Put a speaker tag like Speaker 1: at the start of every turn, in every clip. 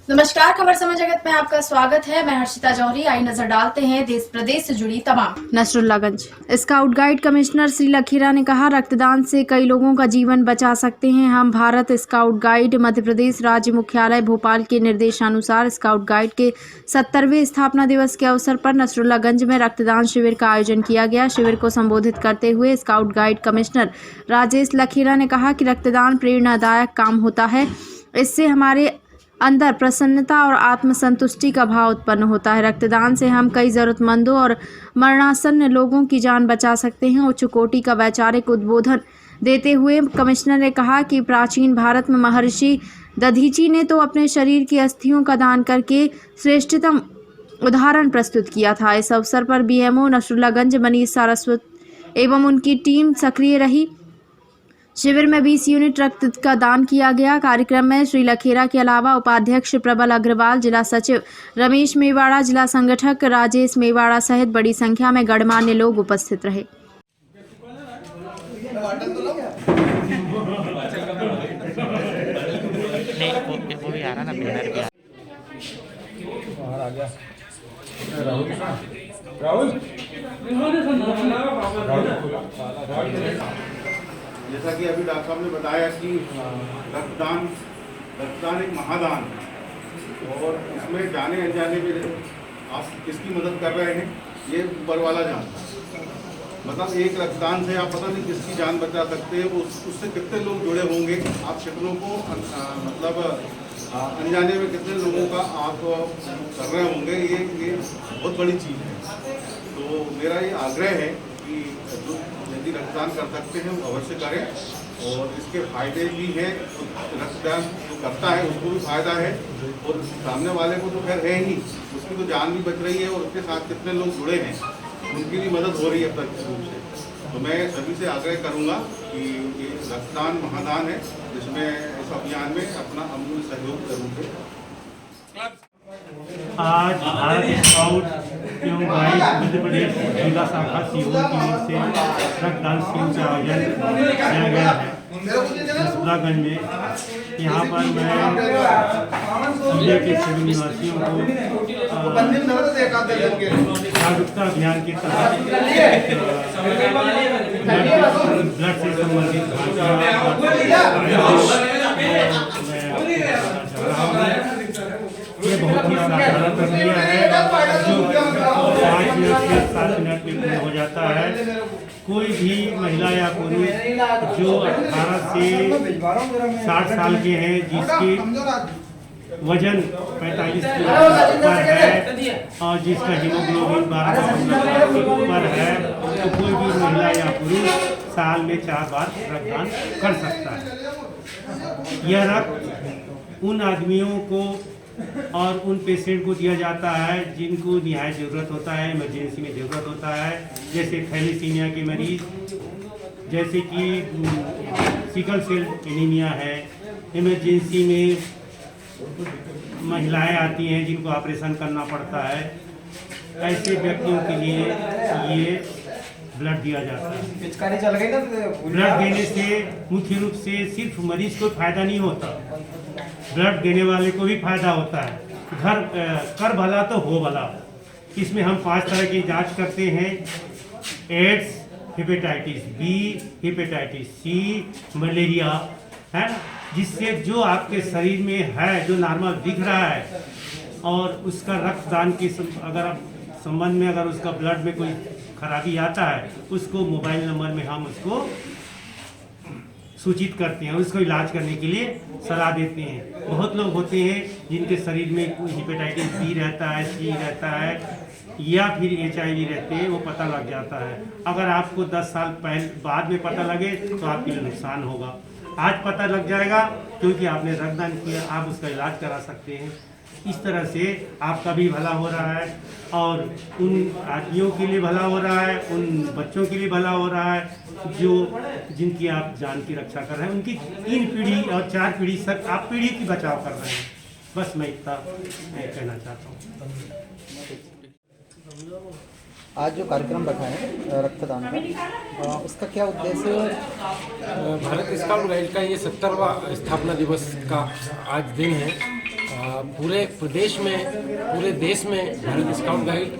Speaker 1: नमस्कार, खबर समय जगत में आपका स्वागत है। मैं हर्षिता जौहरी। आई नजर डालते हैं देश प्रदेश से जुड़ी तमाम। Nasrullaganj scout guide commissioner Shri Lakhira ने कहा, रक्तदान से कई लोगों का जीवन बचा सकते हैं हम। भारत स्काउट गाइड मध्य प्रदेश राज्य मुख्यालय भोपाल के निर्देशानुसार स्काउट गाइड के 70वें स्थापना दिवस के अवसर पर नसरुल्लागंज में रक्तदान शिविर का आयोजन किया गया। शिविर को संबोधित करते हुए scout guide commissioner Rajesh Lakhira ने कहा कि रक्तदान प्रेरणादायक काम होता है। इससे हमारे अंदर प्रसन्नता और आत्मसंतुष्टि का भाव उत्पन्न होता है। रक्तदान से हम कई जरूरतमंदों और मरणासन्न लोगों की जान बचा सकते हैं। उच्च कोटि का वैचारिक उद्बोधन देते हुए कमिश्नर ने कहा कि प्राचीन भारत में महर्षि दधीची ने तो अपने शरीर की अस्थियों का दान करके श्रेष्ठतम उदाहरण प्रस्तुत किया था। इस अवसर पर बीएमओ नसरुल्लागंज मनीष सारस्वत एवं उनकी टीम सक्रिय रही। शिविर में 20 यूनिट रक्त का दान किया गया। कार्यक्रम में श्री लखेरा के अलावा उपाध्यक्ष प्रबल अग्रवाल, जिला सचिव रमेश मेवाड़ा, जिला संगठक राजेश मेवाड़ा सहित बड़ी संख्या में गणमान्य लोग उपस्थित रहे।
Speaker 2: वो भी आ रहा ना, बैनर भी आ गया। राहुल
Speaker 3: जैसा कि अभी डॉक्टर साहब ने बताया कि रक्तदान एक महादान है और इसमें जाने अनजाने में आप किसकी मदद कर रहे हैं ये ऊपर वाला जानता है। मतलब एक रक्तदान से आप पता नहीं किसकी जान बचा सकते हैं, उससे कितने लोग जुड़े होंगे, आप कितनों को मतलब अनजाने में कितने लोगों का आप कर रहे होंगे, ये बहुत बड़ी चीज़ है। तो मेरा ये आग्रह है कि यदि रक्तदान कर सकते हैं वो अवश्य करें और इसके फायदे भी हैं। रक्तदान जो करता है उसको भी फायदा है और सामने वाले को तो खैर है ही, उसकी तो जान भी बच रही है और उसके साथ कितने लोग जुड़े हैं उनकी भी मदद हो रही है प्रत्यक्ष रूप से। तो मैं सभी से आग्रह करूंगा कि ये रक्तदान महादान है, जिसमें इस अभियान में अपना अमूल्य सहयोग जरूर दें।
Speaker 4: आज भारत स्काउट एवं गाइड मध्य प्रदेश जिला शाखा सीहोर की ओर से रक्तदान शिविर का आयोजन किया गया है नसरुल्लागंज में। यहाँ पर मैं जिले के सभी निवासियों को जागरूकता अभियान के तहत ब्लड से संबंधित ये बहुत ही साधारण प्रक्रिया है जो 5 मिनट से 7 मिनट में पूर्ण हो जाता है। कोई भी महिला या पुरुष जो 18 से 60 साल के हैं, जिसके वजन 45 किलो ऊपर है और जिसका हीमोग्लोबिन 12 के ऊपर है, तो कोई भी महिला या पुरुष साल में 4 बार रक्तदान कर सकता है। यह रक्त उन आदमियों को और उन पेशेंट को दिया जाता है जिनको निहायत ज़रूरत होता है, इमरजेंसी में ज़रूरत होता है, जैसे थैलेसीमिया के मरीज, जैसे कि सिकल सेल एनीमिया है, इमरजेंसी में महिलाएं आती हैं जिनको ऑपरेशन करना पड़ता है, ऐसे व्यक्तियों के लिए ये ब्लड दिया जाता है। ब्लड देने से मुख्य रूप से सिर्फ मरीज को फायदा नहीं होता, ब्लड देने वाले को भी फायदा होता है। घर कर भला तो हो भला। इसमें हम 5 तरह की जांच करते हैं: AIDS, hepatitis B, hepatitis C, malaria, है, जिससे जो आपके शरीर में है, जो नॉर्मल दिख रहा है, और उसका रक्तदान की अगर आप संबंध में अगर उसका ब्लड में कोई खराबी आता है, उसको मोबाइल नंबर में हम उसको सूचित करते हैं, उसको इलाज करने के लिए सलाह देते हैं। बहुत लोग होते हैं जिनके शरीर में हेपेटाइटिस बी रहता है, सी रहता है या फिर HIV रहते हैं, वो पता लग जाता है। अगर आपको 10 साल बाद में पता लगे तो आपके लिए नुकसान होगा। आज पता लग जाएगा क्योंकि आपने रक्तदान किया, आप उसका इलाज करा सकते हैं। इस तरह से आपका भी भला हो रहा है और उन आदमियों के लिए भला हो रहा है, उन बच्चों के लिए भला हो रहा है जो जिनकी आप जान की रक्षा कर रहे हैं, उनकी 3 पीढ़ी और 4 पीढ़ी तक आप पीढ़ी की बचाव कर रहे हैं। बस मैं इतना कहना चाहता हूँ।
Speaker 5: आज जो कार्यक्रम रखा है रक्तदान का, उसका क्या उद्देश्य है?
Speaker 6: भारत स्काउट गाइड का ये 70वां स्थापना दिवस का आज दिन है। पूरे प्रदेश में, पूरे देश में भारत स्काउट गाइड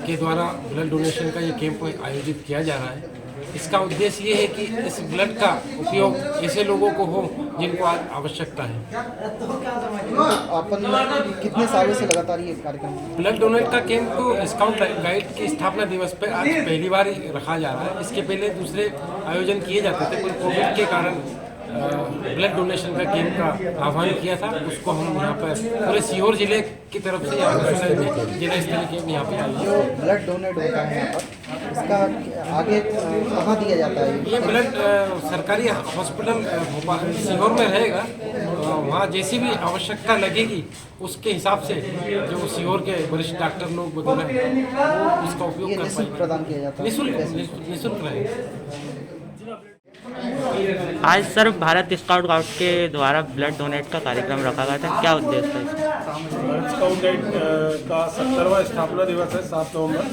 Speaker 6: के द्वारा ब्लड डोनेशन का ये कैंप आयोजित किया जा रहा है। इसका उद्देश्य ये है कि इस ब्लड का उपयोग ऐसे लोगों को हो जिनको आवश्यकता है।
Speaker 5: अपन कितने सालों से लगातार ये कार्यक्रम
Speaker 6: ब्लड डोनेट का कैंप तो स्काउट गाइड के स्थापना दिवस पर आज पहली बार ही रखा जा रहा है। इसके पहले दूसरे आयोजन किए जाते थे, पर कोविड के कारण ब्लड डोनेशन का कैंप का आह्वान किया था। उसको हम यहाँ पर पूरे सीहोर जिले की तरफ से जिला स्तरीय कैंप यहाँ पे आयोजित।
Speaker 5: जो ब्लड डोनेट होता है यहाँ पर, इसका आगे कहाँ दिया जाता है?
Speaker 6: ये ब्लड सरकारी हॉस्पिटल भोपाल सीहोर में रहेगा। वहाँ जैसी भी आवश्यकता लगेगी उसके हिसाब से जो सीहोर के वरिष्ठ डॉक्टर लोग वगैरह वो उसका उपयोग कर पाएंगे।
Speaker 5: प्रदान किया जाता है
Speaker 6: निःशुल्क रहेगा।
Speaker 2: आज सर भारत स्काउट गाइड के द्वारा ब्लड डोनेट का कार्यक्रम रखा गया था, क्या उद्देश्य है इसका?
Speaker 7: भारत स्काउट गाइड का 70वां स्थापना दिवस है 7 नवंबर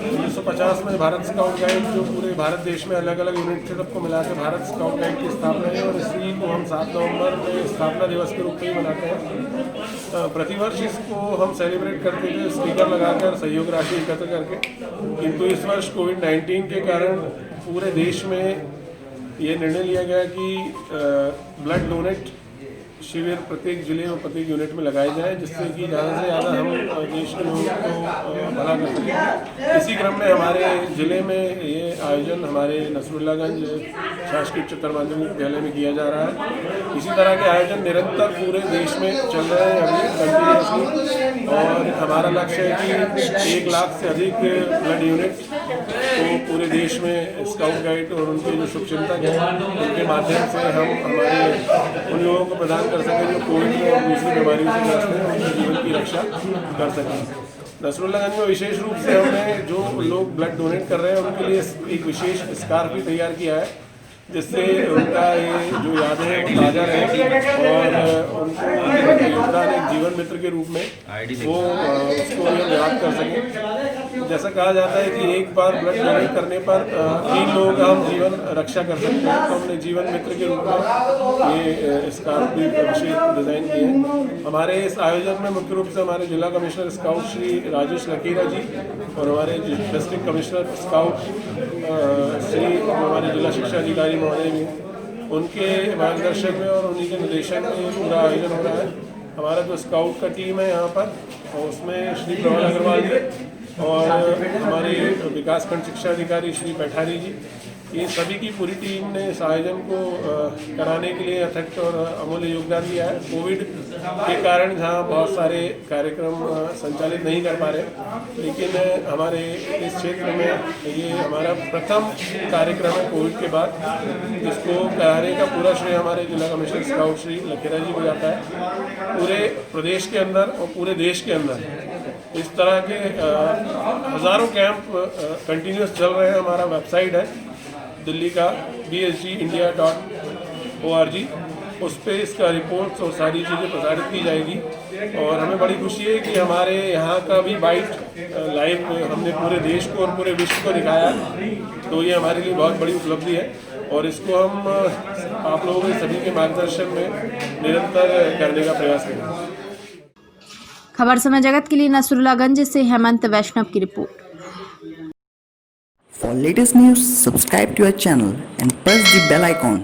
Speaker 7: 1950 में। भारत स्काउट गाइड जो पूरे भारत देश में अलग अलग यूनिट थे सबको मिला के भारत स्काउट गाइड की स्थापना है, और इसी को हम 7 नवंबर में स्थापना दिवस के रूप में ही मनाते हैं। प्रतिवर्ष इसको हम सेलिब्रेट करते थे स्पीकर लगाकर, सहयोग राशि एकत्र करके, किंतु इस वर्ष कोविड-19 के कारण पूरे देश में ये निर्णय लिया गया कि ब्लड डोनेट शिविर प्रत्येक जिले और प्रत्येक यूनिट में लगाए जाए, जिससे कि ज़्यादा से ज़्यादा हम देश के लोगों को भला कर सकें। इसी क्रम में हमारे ज़िले में ये आयोजन हमारे नसरुल्लागंज शासकीय उच्चतर माध्यमिक विद्यालय में किया जा रहा है। इसी तरह के आयोजन निरंतर पूरे देश में चल रहे हैं अभी कंटिन्यूसली, और हमारा लक्ष्य है कि 1 लाख से अधिक ब्लड यूनिट को पूरे देश में स्काउट गाइड और उनके जो शुभचिंतक हैं उनके माध्यम से हम हमारे उन लोगों को प्रदान कर सकें जो कोविड और दूसरी बीमारियों से ग्रस्त हैं, उनके जीवन की रक्षा कर सकें। नसरुल्लागंज में विशेष रूप से हमने जो लोग ब्लड डोनेट कर रहे हैं उनके लिए एक विशेष स्कार्फ भी तैयार किया है, जिससे उनका ये जो यादें हैं वो ताज़ा रहे और उनको योगदान एक जीवन मित्र के रूप में वो उसको याद कर सकें। जैसा कहा जाता है कि एक बार ब्लड डोनेट करने पर 3 लोगों का हम जीवन रक्षा कर सकते हैं, तो हमने जीवन मित्र के रूप में ये स्कार्फ भी विशेष डिज़ाइन किए हैं। हमारे इस आयोजन में मुख्य रूप से हमारे जिला कमिश्नर स्काउट श्री राजेश लकीरा जी और हमारे डिस्ट्रिक्ट कमिश्नर स्काउट श्री हमारे जिला शिक्षा अधिकारी महोदय भी, उनके मार्गदर्शन में और उन्हीं के निर्देशन में ये पूरा आयोजन हो रहा है। हमारा जो स्काउट का टीम है यहाँ पर, और उसमें श्री प्रवल अग्रवाल जी और हमारे विकासखंड शिक्षा अधिकारी श्री पैठारी जी, ये सभी की पूरी टीम ने इस आयोजन को कराने के लिए अथक और अमूल्य योगदान दिया है। कोविड के कारण जहाँ बहुत सारे कार्यक्रम संचालित नहीं कर पा रहे, लेकिन हमारे इस क्षेत्र में ये हमारा प्रथम कार्यक्रम है कोविड के बाद, जिसको कराने का पूरा श्रेय हमारे जिला कमिश्नर स्काउट श्री लखेरा जी को जाता है। पूरे प्रदेश के अंदर और पूरे देश के अंदर इस तरह के हज़ारों कैंप कंटिन्यूस चल रहे हैं। हमारा वेबसाइट है दिल्ली का bsgindia.org, उस पर इसका रिपोर्ट्स और सारी चीज़ें प्रसारित की जाएगी। और हमें बड़ी खुशी है कि हमारे यहाँ का भी बाइट लाइव हमने पूरे देश को और पूरे विश्व को दिखाया, तो ये हमारे लिए बहुत बड़ी उपलब्धि है और इसको हम आप लोगों के सभी के मार्गदर्शन में निरंतर करने का प्रयास करेंगे।
Speaker 1: खबर समय जगत के लिए नसरुल्लागंज से हेमंत वैष्णव की report.
Speaker 8: For latest news, subscribe to our channel and press the bell icon.